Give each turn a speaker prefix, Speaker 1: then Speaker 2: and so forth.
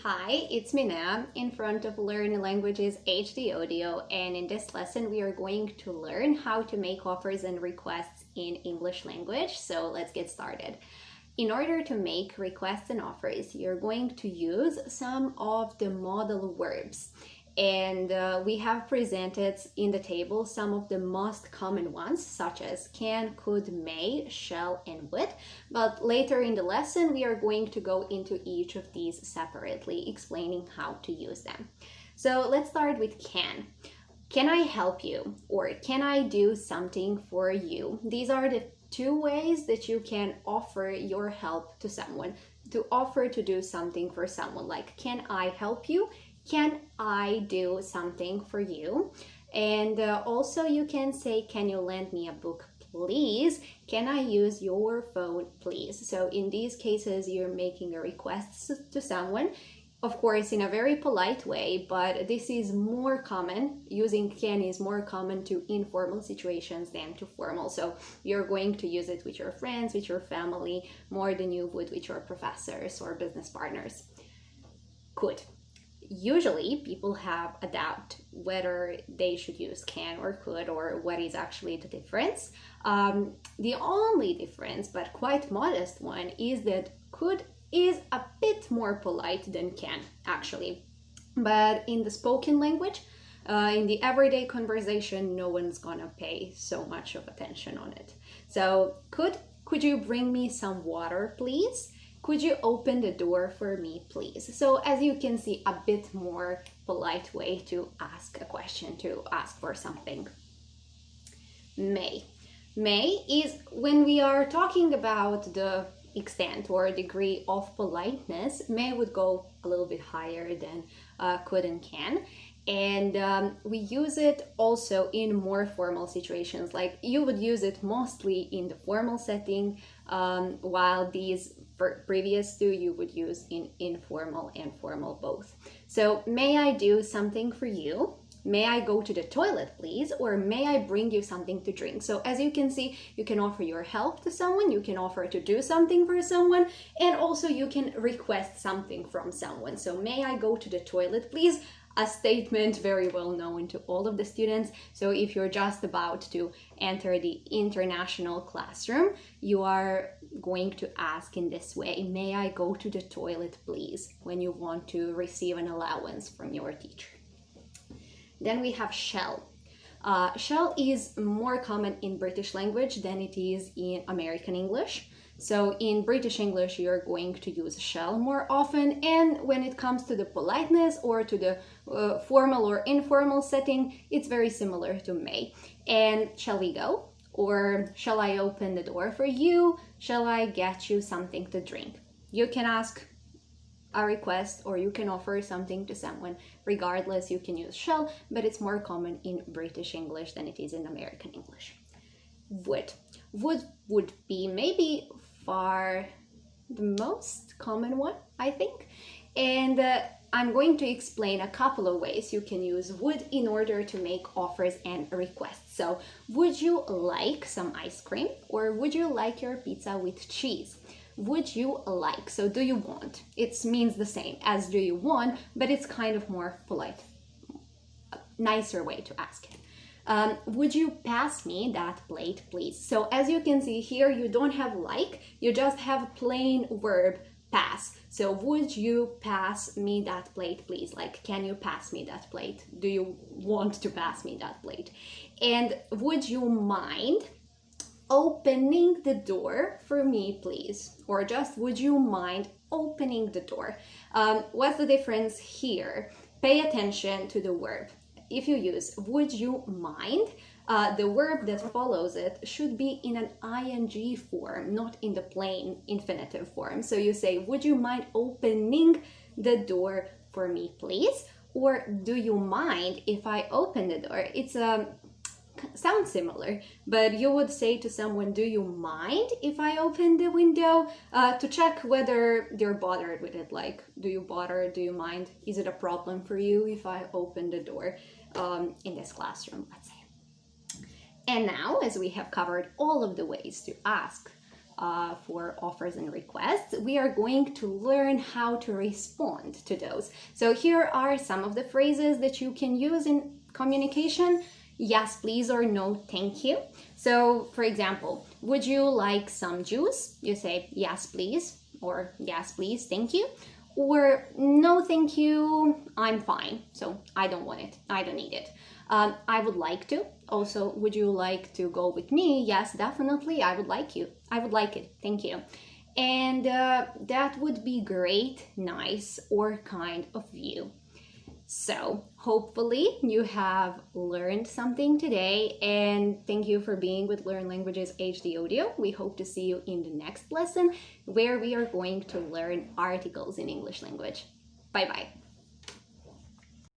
Speaker 1: Hi, it's Minea in front of Learn Languages HD Audio, and in this lesson we are going to learn how to make offers and requests in English language. So let's get started. In order to make requests and offers, you're going to use some of the modal verbs. And we have presented in the table some of the most common ones, such as can, could, may, shall, and would. But later in the lesson, we are going to go into each of these separately, explaining how to use them. So let's start with can. Can I help you? Or can I do something for you? These are the two ways that you can offer your help to someone. To offer to do something for someone, like can I help you? Can I do something for you? And also you can say, can you lend me a book, please? Can I use your phone, please? So in these cases, you're making a request to someone, of course, in a very polite way, but this is more common. Using can is more common to informal situations than to formal. So you're going to use it with your friends, with your family, more than you would with your professors or business partners. Could. Usually people have a doubt whether they should use can or could, or what is actually the difference. The only difference, but quite modest one, is that could is a bit more polite than can, actually. But in the spoken language, in the everyday conversation, no one's gonna pay so much of attention on it. So could you bring me some water, please? Could you open the door for me, please? So as you can see, a bit more polite way to ask a question, to ask for something. May. May is when we are talking about the extent or degree of politeness. May would go a little bit higher than could and can. And we use it also in more formal situations. Like you would use it mostly in the formal setting, while these previous two you would use in informal and formal both. So may I do something for you? May I go to the toilet, please? Or may I bring you something to drink? So as you can see, you can offer your help to someone, you can offer to do something for someone, and also you can request something from someone. So may I go to the toilet, please? A statement very well known to all of the students. So if you're just about to enter the international classroom, you are going to ask in this way, may I go to the toilet, please? When you want to receive an allowance from your teacher. Then we have shall. Shall is more common in British language than it is in American English. So in British English, you're going to use shall more often, and when it comes to the politeness or to the formal or informal setting, it's very similar to may. And shall we go? Or shall I open the door for you? Shall I get you something to drink? You can ask a request or you can offer something to someone. Regardless, you can use shall, but it's more common in British English than it is in American English. Would. Would be maybe far the most common one, I think. And I'm going to explain a couple of ways you can use would in order to make offers and requests. So, would you like some ice cream? Or would you like your pizza with cheese? Would you like? So do you want? It means the same as do you want, but it's kind of more polite, nicer way to ask it. Would you pass me that plate, please? So as you can see here, you don't have like, you just have plain verb pass. So would you pass me that plate, please? Like, can you pass me that plate? Do you want to pass me that plate? And would you mind opening the door for me, please? Or just would you mind opening the door? What's the difference here? Pay attention to the verb. If you use would you mind, the verb that follows it should be in an ing form, not in the plain infinitive form. So you say, would you mind opening the door for me, please? Or do you mind if I open the door? It's sounds similar, but you would say to someone, do you mind if I open the window? To check whether they're bothered with it, like, do you bother, do you mind? Is it a problem for you if I open the door in this classroom, let's say? And now, as we have covered all of the ways to ask for offers and requests, we are going to learn how to respond to those. So here are some of the phrases that you can use in communication. Yes, please, or no, thank you. So for example, would you like some juice? You say yes, please, or yes, please, thank you. Or no, thank you, I'm fine. So I don't want it, I don't need it. I would like to. Also, would you like to go with me? Yes, definitely, I would like it, thank you. And that would be great, nice, or kind of you. So hopefully you have learned something today, and thank you for being with Learn Languages HD Audio. We hope to see you in the next lesson where we are going to learn articles in English language. Bye bye.